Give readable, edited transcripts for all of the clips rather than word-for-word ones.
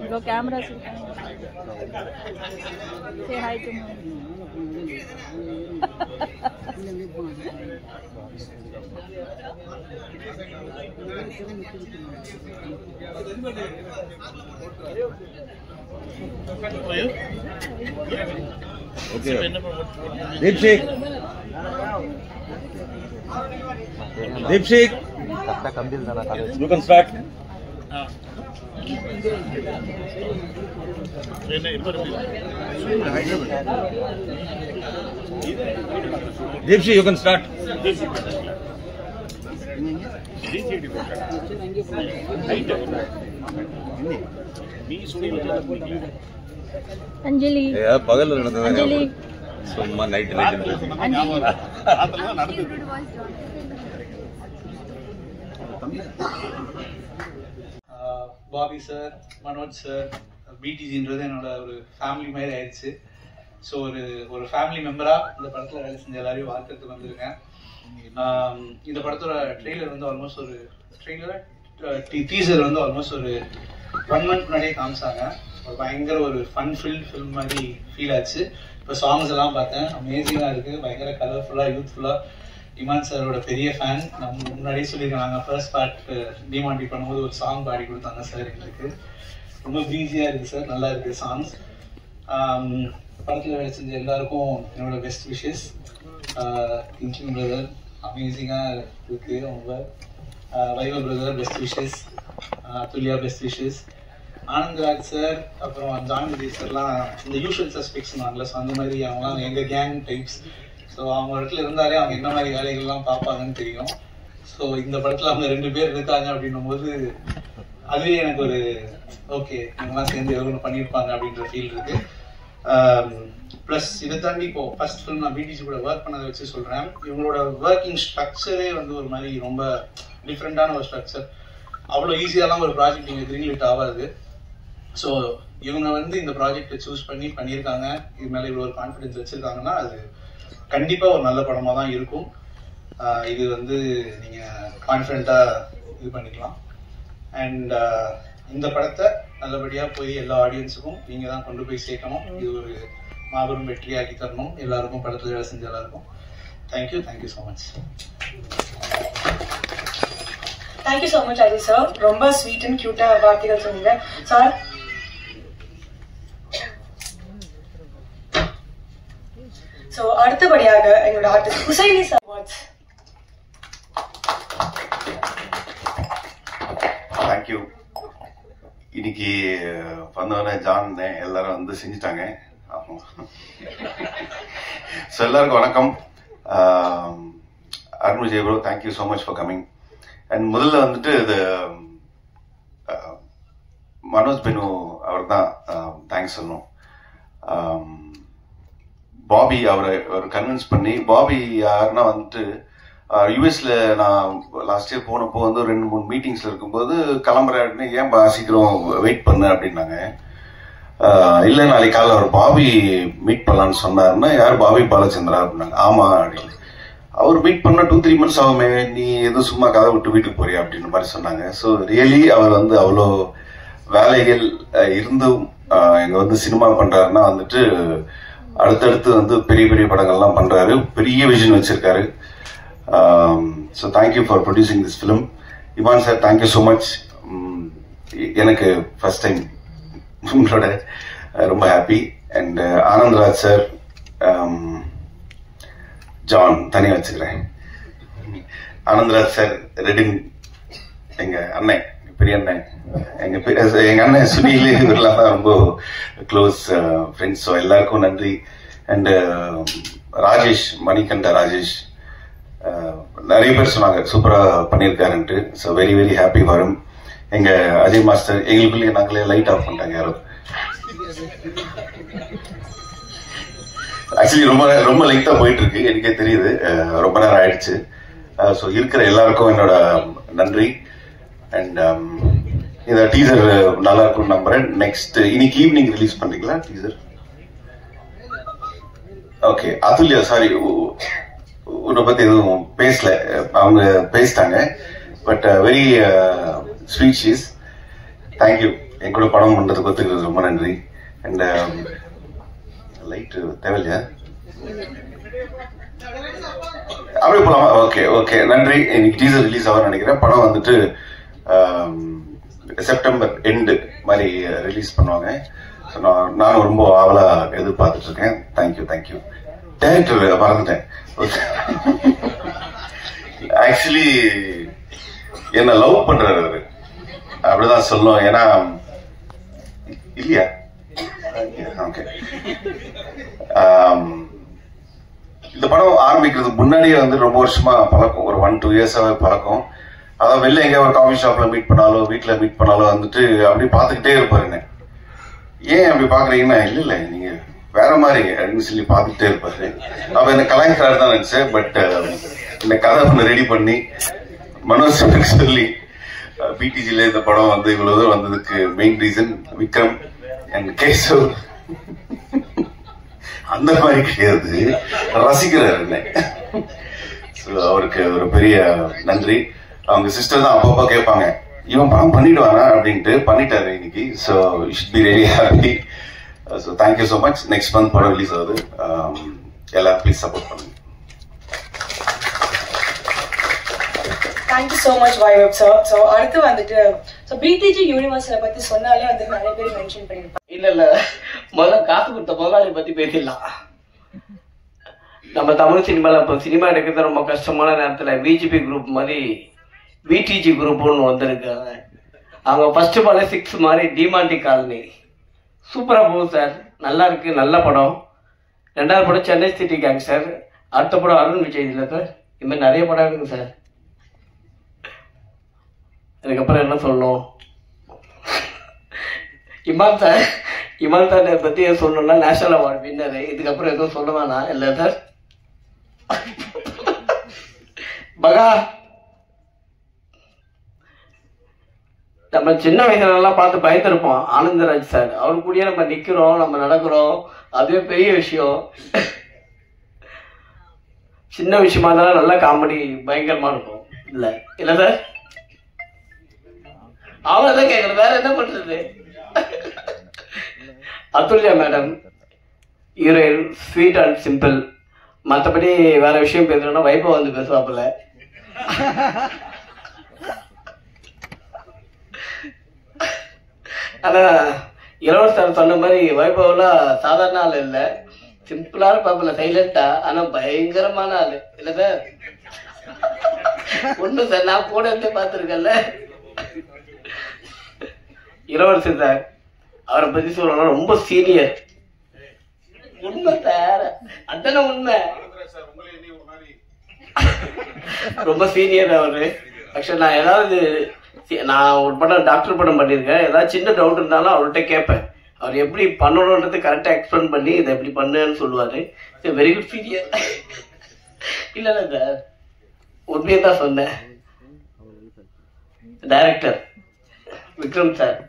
Bro, camera. Say hi to me. Okay. Deepshik. Deepshik. You can start. Deepshik, you can start. Anjali. Yeah, pagal Anjali. Summa night. Bobby sir, Manoj sir, BTGன்றது என்னோட ஒரு family மாதிரி ஆயிடுச்சு. So ஒரு family மெம்பரா இந்த படத்தில் வேலை செஞ்ச எல்லாரையும் வாழ்த்துறதுக்கு வந்திருக்கேன். இந்த படத்தோட ட்ரெய்லர் வந்து ஆல்மோஸ்ட் ஒரு டீசர் வந்து ஆல்மோஸ்ட் ஒரு 1 month முன்னாடியே காமிச்சாங்க. ஒரு பயங்கர ஒரு ஃபன் ஃபில்ட் ஃபில்ம் மாதிரி ஃபீல் ஆச்சு. இப்போ சாங்ஸ் எல்லாம் பார்த்தேன், அமேசிங்காக இருக்குது, பயங்கர கலர்ஃபுல்லாக யூத்ஃபுல்லாக. இமான் சாரோட பெரிய ஃபேன். நம்ம முன்னாடியே சொல்லியிருக்கேன், நாங்கள் ஃபர்ஸ்ட் பார்ட் டிமாண்டி பண்ணும்போது ஒரு சாங் பாடி கொடுத்தாங்க சார் எங்களுக்கு. ரொம்ப ப்ரீஸியாக இருக்குது சார், நல்லா இருக்குது சாங்ஸ். படத்தில் வேலை செஞ்ச எல்லாருக்கும் என்னோட பெஸ்ட் விஷஸ். கிங்ஸ்லின் பிரதர் அமேசிங்காக இருக்குது அவங்க. வைவல் brother best wishes. Athulya best wishes. Anandraj sir, அப்புறம் ஜான் விஜய் சார்லாம் இந்த யூஷுவல் சஸ்பெக்ட்ஸ் நாங்கள. ஸோ அந்த மாதிரி அவங்களாம் எங்கள் கேங் டைப்ஸ். ஸோ அவங்க இடத்துல இருந்தாலே அவங்க என்ன மாதிரி வேலைகள்லாம் பார்ப்பாங்கன்னு தெரியும். ஸோ இந்த படத்தில் அவங்க 2 பேர் இருக்காங்க அப்படின்னும் போது அதுவே எனக்கு ஒரு ஓகே, இவங்கெல்லாம் சேர்ந்து எவ்வளோ பண்ணியிருப்பாங்க அப்படின்ற ஃபீல் இருக்கு. ப்ளஸ் இதை தாண்டி இப்போ ஃபர்ஸ்ட் ஃபிலிம் நான் பிடிசி கூட ஒர்க் பண்ணதை வச்சு சொல்கிறேன். இவங்களோட ஒர்க்கிங் ஸ்ட்ரக்சரே வந்து ஒரு மாதிரி ரொம்ப டிஃப்ரெண்ட்டான ஒரு ஸ்ட்ரக்சர். அவ்வளோ ஈஸியாலாம் ஒரு ப்ராஜெக்ட் நீங்கள் கிரீன்லிட் ஆகாது. ஸோ இவங்க வந்து இந்த ப்ராஜெக்டை சூஸ் பண்ணியிருக்காங்க, இது மேலே இவ்வளோ ஒரு கான்ஃபிடென்ஸ் வச்சுருக்காங்கன்னா அது கண்டிப்பாக ஒரு நல்ல படமாக தான் இருக்கும். இது வந்து நீங்கள் கான்ஃபிடென்ட்டாக இது பண்ணிக்கலாம். அண்ட் இந்த படத்தை நல்லபடியாக போய் எல்லா ஆடியன்ஸுக்கும் நீங்கள் தான் கொண்டு போய் சேர்க்கணும். இது ஒரு மாபெரும் வெற்றியாக்கி தரணும் எல்லாருக்கும், படத்தில் வேலை செஞ்ச எல்லாருக்கும். Thank you so much. Thank you so much Ajay sir. ரொம்ப ஸ்வீட் அண்ட் கியூட்டாக வார்த்தைகள் சொன்னீங்க சார். ஸோ அடுத்தபடியாக எங்களோட ஆர்டிஸ்ட் ஹுசைனி சார். தேங்க்யூ. இன்னைக்கு வந்தவனே ஜான் எல்லாரும் வந்து செஞ்சுட்டாங்க. ஸோ எல்லாருக்கும் வணக்கம். Arun Vijay bro, thank you so much for coming. And முதல்ல வந்துட்டு இது மனோஜ் பெனு அவர் தான் தேங்க்ஸ் சொல்லணும். பாபி அவரை கன்வின்ஸ் பண்ணி, பாபி யாருன்னா வந்துட்டு யூஎஸ்ல நான் லாஸ்ட் இயர் போனப்போ வந்து 2-3 மீட்டிங்ஸ்ல இருக்கும்போது கிளம்புறேன்னு, ஏன் சீக்கிரம் வெயிட் பண்ணு அப்படின்னாங்க. இல்லை நாளைக்கு காலையில் அவர் பாபி மீட் பண்ணலான்னு சொன்னாருன்னா, யார் பாபி பாலச்சந்திரா அப்படின்னாங்க. ஆமா அப்படின்னு. அவர் மீட் பண்ண 2-3 months ஆகுமே, நீ எதுவும் சும்மா கதை விட்டு வீட்டுக்கு போறியா அப்படின்னு மாதிரி சொன்னாங்க. ஸோ ரியலி அவர் வந்து அவ்வளோ வேலைகள் இருந்தும் இங்க வந்து சினிமா பண்றாருன்னா வந்துட்டு அடுத்தடுத்து வந்து பெரிய பெரிய படங்கள்லாம் பண்றாரு, பெரிய விஷன் வச்சிருக்காரு. So thank you for producing this film. Imman sir, thank you so much. எனக்கு ஃபர்ஸ்ட் டைம் உங்களோட ரொம்ப ஹாப்பி. அண்ட் ஆனந்த்ராஜ் சார், ஜான் தனியாக வச்சுக்கிறேன். ஆனந்த்ராஜ் சார், ரெடின் எங்க அண்ணன், பெரிய அண்ணன், எங்க அண்ணன் சுனில், இவரெல்லாம் தான் ரொம்ப க்ளோஸ் ஃப்ரெண்ட்ஸ். ஸோ எல்லாருக்கும் நன்றி. அண்ட் ராஜேஷ், மணிகண்ட ராஜேஷ், நிறைய பேர் சொன்னாங்க சூப்பரா பண்ணியிருக்காருன்ட்டு. So very very happy for him. எங்க அஜய் மாஸ்டர், எங்களுக்குள்ளே நாங்களே லைட் ஆஃப் பண்ணிட்டாங்க யாரும். ஆக்சுவலி ரொம்ப ரொம்ப லைட்டா போயிட்டு இருக்கு, எனக்கே தெரியுது, ரொம்ப நேரம் ஆயிடுச்சு. ஸோ இருக்கிற எல்லாருக்கும் என்னோட நன்றி. அண்ட் இந்த டீசர் நல்லா இருக்கும்னு நம்புறேன். நெக்ஸ்ட் இன்னைக்கு ஈவினிங் ரிலீஸ் பண்றீங்களா டீசர்? ஓகே. அதுல்யா, சாரி, உன்னை பத்தி எதுவும் பேசல, அவங்க பேசிட்டாங்க. But very sweet she's. Thank you. என் கூட படம் பண்றதுக்கு ஒத்துக்கிறது ரொம்ப நன்றி. அண்ட் லைட் தேவையில்லையா? அப்படி போலாமா? ஓகே ஓகே, நன்றி. இன்னைக்கு டீசர் ரிலீஸ் ஆகும் நினைக்கிறேன். படம் வந்துட்டு செப்டம்பர் எண்டு மாதிரி ரிலீஸ் பண்ணுவாங்க. நானும் ரொம்ப ஆவலா எதிர்பார்த்துட்டு இருக்கேன். Thank you thank you. டைரக்டர் மறந்துட்டேன். ஆக்சுவலி என்ன லவ் பண்றாரு அவரு, அப்படிதான் சொல்லணும். ஏன்னா இல்லையா? ஓகே. இந்த படம் ஆரம்பிக்கிறதுக்கு முன்னாடியே வந்து ரொம்ப வருஷமா பழக்கம், ஒரு 1-2 இயர்ஸாவே பழக்கம். அதாவது வெளில எங்க ஒரு காஃபி ஷாப்ல மீட் பண்ணாலும் வீட்டுல மீட் பண்ணாலும் வந்துட்டு அப்படி பாத்துக்கிட்டே இருப்பாரு. என்ன ஏன் அப்படி பாக்குறீங்கன்னா, இல்ல இல்ல நீங்க வேற மாதிரி அப்படின்னு சொல்லி பாத்துக்கிட்டே இருப்பாரு. அப்ப என்ன கலாய்க்கிறாரு தான் நினைச்சேன். பட் இந்த கதை ஒன்று ரெடி பண்ணி மனோஜ் சொல்லி பிடிஜில இந்த படம் வந்து இவ்வளவு தூரம் வந்ததுக்கு main reason Vikram and Keshav. அந்த மாதிரி கிடையாது, ரசிக்கிறார் என்ன. அவருக்கு ஒரு பெரிய நன்றி. அவங்க சிஸ்டர் தான் அப்பப்போ கேட்பாங்க, இவன் படம் பண்ணிடுவானா அப்படின்ட்டு. பண்ணிட்டாரு இன்னைக்கு. So you should be very happy. So thank you so much. Next month படம் ரிலீஸ் ஆகுது. எல்லாரும் ப்ளீஸ் சப்போர்ட் பண்ணுங்க. தேங்க்யூ ஸோ மச் வைவப் சார். ஸோ அடுத்து வந்துட்டு பிடிஜி யூனிவர்ஸை பத்தி சொன்னாலே வந்து நிறைய பேர் மென்ஷன் பண்ணிருப்பாங்க. இல்ல முதல்ல காசு கொடுத்த முதலாளி பத்தி பேசிடலாம். நம்ம தமிழ் சினிமால இப்போ சினிமா எடுக்கிறது ரொம்ப கஷ்டமான நேரத்துல பிஜிபி குரூப் மாதிரி பிடிஜி குரூப்னு வந்திருக்காங்க. அவங்க ஃபர்ஸ்ட் படம் 6 மாதிரி டிமாண்டி காலனி சூப்பரா போகும் சார். நல்லா இருக்கு, நல்ல படம். 2வது படம் சென்னை சிட்டி கேங்ஸ்டர். அடுத்த படம் அருண் விஜய் இல்லை சார். இது மாதிரி நிறைய படம் இருக்குங்க சார். அதுக்கப்புறம் என்ன சொல்லணும்? இமான் சார் பத்தி சொல்லணும்னா நேஷனல் அவார்டு வின்னரு. இதுக்கப்புறம் எதுவும் சொல்ல வேணாம் இல்லை சார். பகா நம்ம சின்ன வயசுலலாம் பார்த்து பயந்துருப்போம். ஆனந்தராஜ் சார் அவரு கூடயே நம்ம நிக்கிறோம், நம்ம நடக்கிறோம். அதுவே பெரிய விஷயம். சின்ன விஷயமா இருந்தாலும் நல்லா காமெடி பயங்கரமா இருக்கும். இல்ல சார்? அவ்வளவுதான் கேட்கறது, வேற என்ன பண்றது? Athulya madam heroine, sweet and simple. மற்றபடி வேற விஷயம் பேசுறோம்னா வைபவ் வந்து பேசுவாப்புல. ஆனா இளவரசர் சொன்ன மாதிரி வைபவ்லாம் சாதாரண ஆள் இல்ல, சிம்பிளா இருப்பாப்புல, சைலண்டா. ஆனா பயங்கரமான ஆளு இல்ல சார்? ஒண்ணு சார், நான் கூட இருந்து பார்த்துருக்கேன்ல. இளவரசர் சார் அவரை பத்தி சொல்லணும்னா ரொம்ப சீனியர். உண்மை சார், அதான உண்மை. ரொம்ப சீனியர் அவரு. ஆக்சுவலா நான் ஒரு படம் டாக்டர் படம் பண்ணியிருக்கேன். ஏதாவது சின்ன டவுட் இருந்தாலும் அவர்கிட்ட கேட்பேன். அவர் எப்படி பண்ணணுன்றது கரெக்டாக எக்ஸ்பிளைன் பண்ணி இதை எப்படி பண்ணுன்னு சொல்லுவாரு. Very good senior. இல்ல சார், உண்மையை தான் சொன்னேன். டைரக்டர் விக்ரம் சார்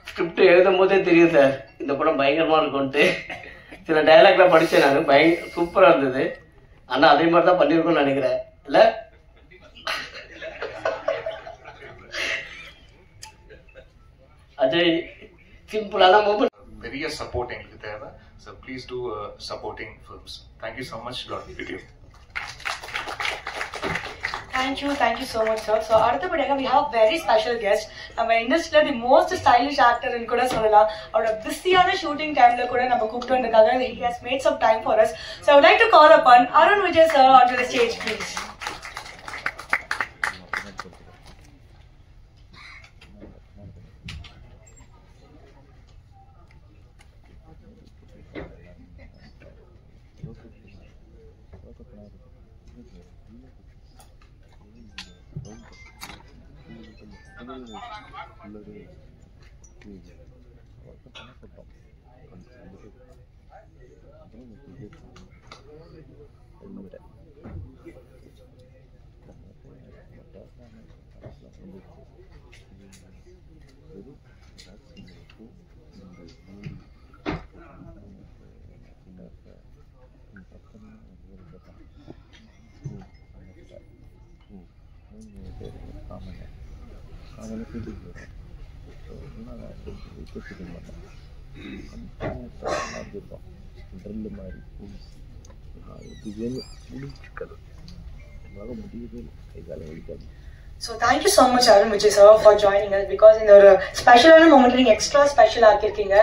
ஸ்கிரிப்ட் எழுதும் போதே தெரியும் சார் இந்த படம் பயங்கரமா இருக்கும்ட்டு. சில டைலாக்ல படிச்சேன் நான், சூப்பரா இருந்தது. ஆனா அதே மாதிரி தான் பண்ணிருக்கோம்னு நினைக்கிறேன். இல்ல அஜய் சிம்பிளான மூமெண்ட். பெரிய சப்போர்ட் எங்களுக்கு தேவை. So please do supporting films. Thank you so much. Lord be with you. Thank you so much sir. So அடுத்தபடியாக we have very special guest. நம்ம இண்டஸ்ட்ரியில தி மோஸ்ட் ஸ்டைலிஷ் ஆக்டர் ன்னு கூட சொல்லலாம். அவரோட பிஸியான ஷூட்டிங் டைம்ல கூட நம்ம கூப்பிட்டு வந்திருக்காங்க. He has made some time for us. So I would like to call upon Arun Vijay sir onto the stage please. Common common fielding வரும். ஸோ நான் ரிக்வெஸ்ட் பண்ணேன் இருக்கும் ட்ரில்லு மாதிரி இது வேணும் முடிச்சுக்கணும். நம்மளால முடியவே கை காலம் வலிக்காது. So thank you so much Arun Vijay sir for joining us because in the special moment extra special ஆக்கிருக்கீங்க.